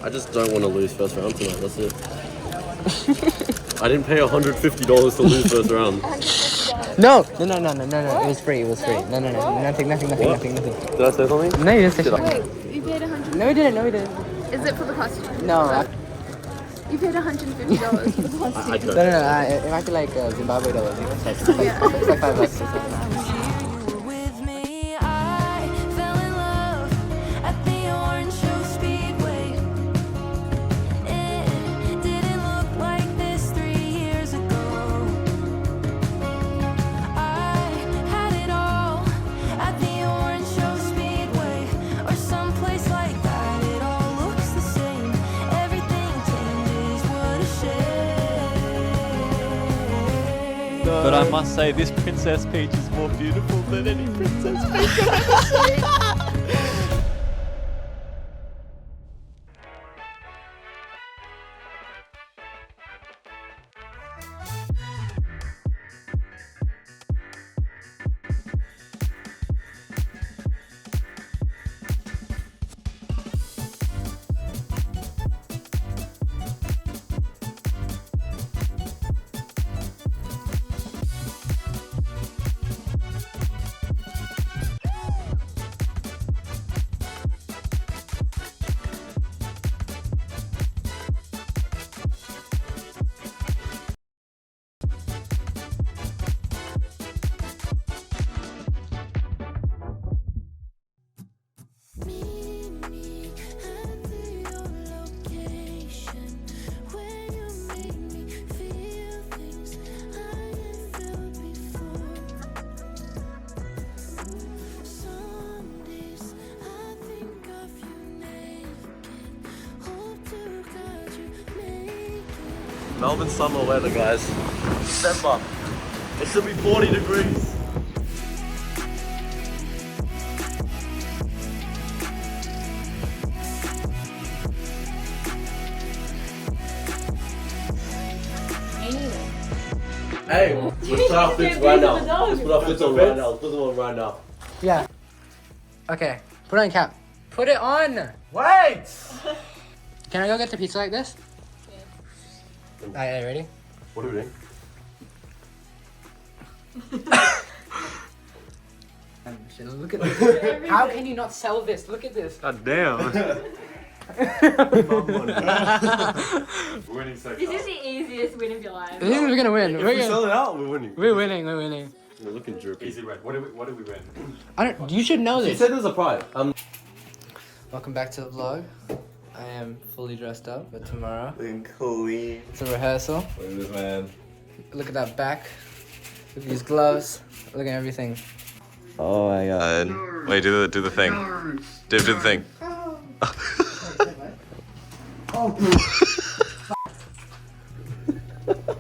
I just don't want to lose first round tonight, that's it. I didn't pay $150 to lose first round. No, it was free, No, nothing. Did I say something? No, you didn't say Wait, you paid $100. No, we didn't. Is it for the costume? No. You paid $150 for the costume. I don't. No, it might be like Zimbabwe dollars. It's like $5 or something. But I must say, this Princess Peach is more beautiful than any Princess Peach I've ever seen. Melbourne summer weather, guys. December. It should be 40 degrees. Hey, let's put our fits right now. Let's put our fits on right now. Let's put them on right now. Yeah. Okay. Put on cap. Put it on. Wait! Can I go get the pizza like this? Yeah. Alright, ready? What are we doing? Look at this. How can you not sell this? Look at this. God damn. Winning so This is the easiest win of your life. This is we're gonna win. If we sell it out, we're winning. We're winning. We're looking droopy. Easy win. What do we win? I don't. You should know He this. said it was a prize. Welcome back to the vlog. I am fully dressed up, but tomorrow Clean. it's a rehearsal. Look at this, man. Look at that back. Look at these gloves. Look at everything. Oh my god. Wait, do the thing. Do the thing.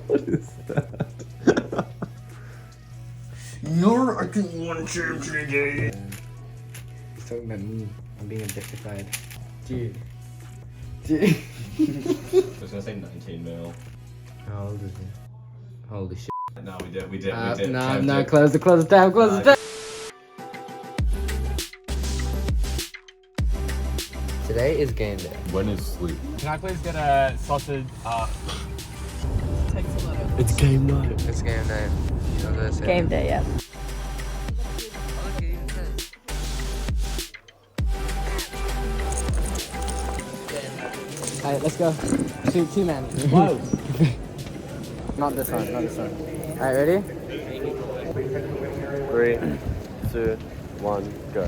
What is that? You're a 2-1 champion. He's talking about me. I'm being objectified. Dude. I was gonna say 19 mil. How old is he? Holy shit. No, we did. No, close it down. Today is game day. When is sleep? Can I please get a sausage? It's game night. It's game day. Game day, yeah. Alright, let's go. Two man. Whoa. Not this one. Alright, ready? 3, 2, 1, go.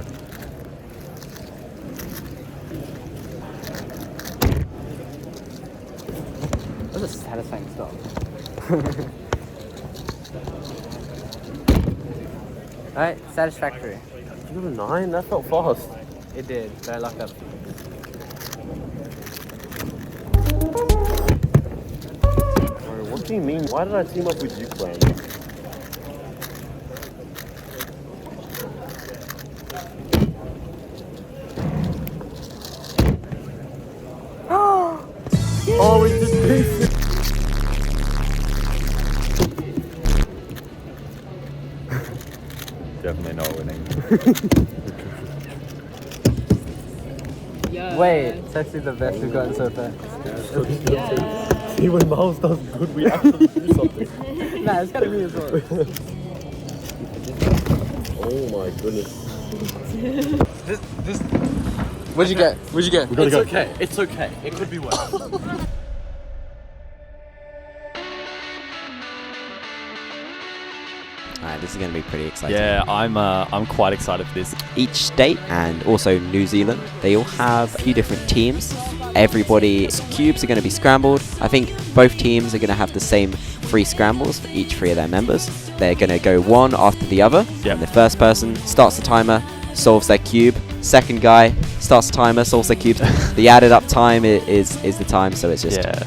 That was a satisfying stop. Alright, satisfactory. You got a 9? That felt fast. It did, but I lucked up. What do you mean? Why did I team up with you, Clara? Oh, we just beat it. Definitely not winning. Yo. Wait, it's actually the best we've gotten so far. See, when Miles does good, we actually do something. Nah, it's gotta be as well. Oh my goodness. What'd you get? What'd you get? We gotta go. Okay. It's okay. It could be worse. Alright, this is going to be pretty exciting. Yeah, I'm quite excited for this. Each state and also New Zealand, they all have a few different teams. Everybody's cubes are going to be scrambled. I think both teams are going to have the same 3 scrambles for each 3 of their members. They're going to go one after the other. Yep. And the first person starts the timer, solves their cube. Second guy starts the timer, solves their cubes. The added up time is the time, so it's just... Yeah.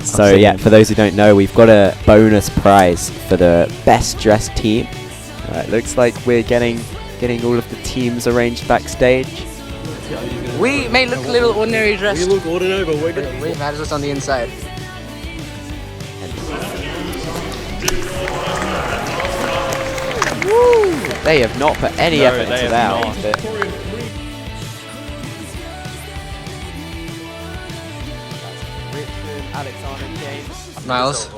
So yeah, for those who don't know, we've got a bonus prize for the best dressed team. Looks like we're getting all of the teams arranged backstage. We may look a little ordinary dressed. We look ordinary, but we're good. Wait, matters what's on the inside. Woo! They have not put any effort into that. Miles.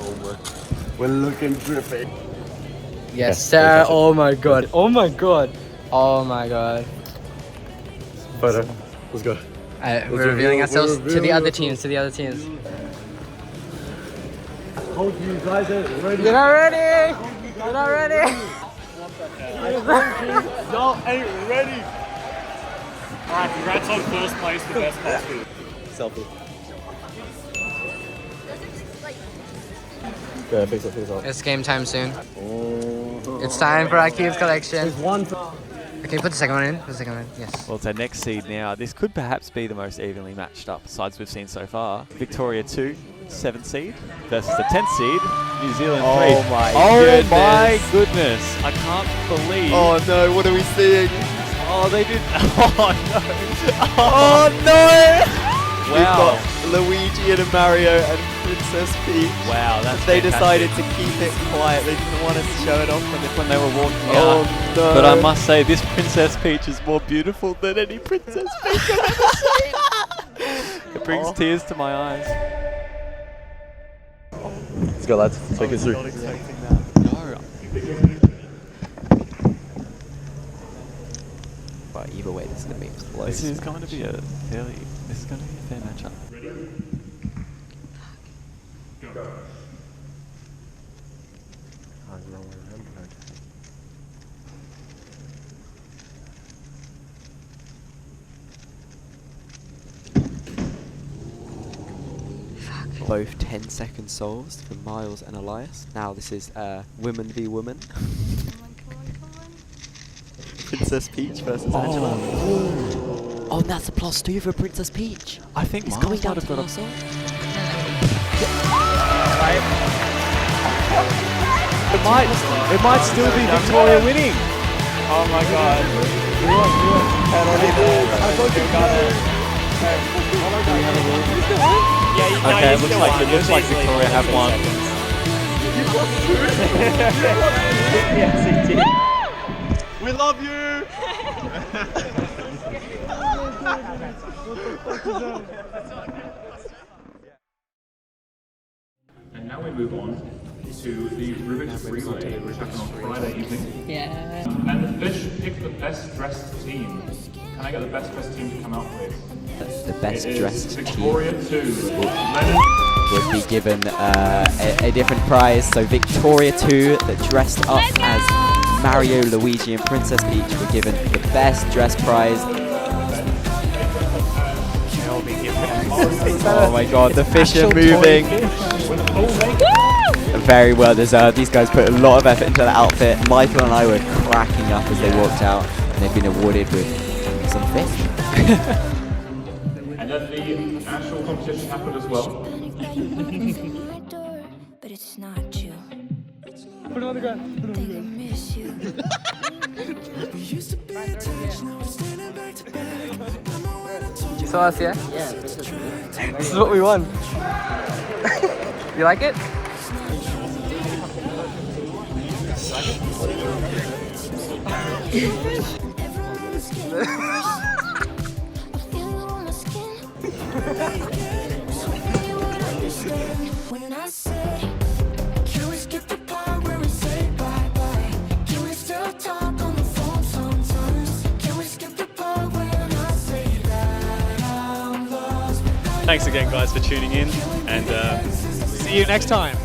We're looking drippy. Yes, sir. Oh my god. Oh my god. Oh my god. Photo. Let's go. We're revealing ourselves to the other teams. To the other teams. Told you guys ain't ready. You're not ready. You're not ready. Y'all ain't ready. Alright, congrats on first place, the best possible. Selfie. Yeah, fix it. It's game time soon. It's time for our cubes collection. One. Okay, put the second one in. Put the second one in. Yes. Well, it's our next seed now. This could perhaps be the most evenly matched up sides we've seen so far. Victoria 2, 7th seed versus the 10th seed, New Zealand 3. Oh my goodness. I can't believe. Oh no, what are we seeing? Oh, they did. Oh no. Oh no! Wow. We've got Luigi and Mario and Princess Peach. Wow, that's They fantastic. decided to keep it quiet. They didn't want us to show it off when they were walking out. Oh, no. But I must say, this Princess Peach is more beautiful than any Princess Peach I've ever seen. It brings tears to my eyes. Let's go, lads. Take us through. Not expecting that. No. But either way, this is going to be close. This is going to be a fair matchup. Both 10-second solves for Miles and Elias. Now this is woman v woman. Princess Peach versus Angela. Oh, and that's a +2 for Princess Peach. I think It's Miles coming down might to have got the last song. It might still be Victoria winning. Oh my god. Okay, it looks like Victoria have won. Yes, he did. We love you. And now we move on to the Rubik Speedway, which happened on Friday evening. Yeah. And the fish picked the best dressed team. Can I get the best dressed team to come out, please? The best It is dressed team Victoria 2. Lennon. would be given a different prize. So Victoria 2, that dressed up as Mario, Luigi and Princess Peach, were given the best dress prize. Oh my god, the fish are moving. Very well deserved. These guys put a lot of effort into the outfit. Michael and I were cracking up as they walked out, and they've been awarded with some fish. And then the actual competition happened as well. But it's not you. Put it on the ground. Think I miss you. You saw us, yeah? Yeah. This is what we won. You like it? I feel you on my skin. When I say, can we skip the part where we say bye-bye? Can we still talk on the phone sometimes? Can we skip the part when I say that I'm lost? Thanks again, guys, for tuning in, and see you next time.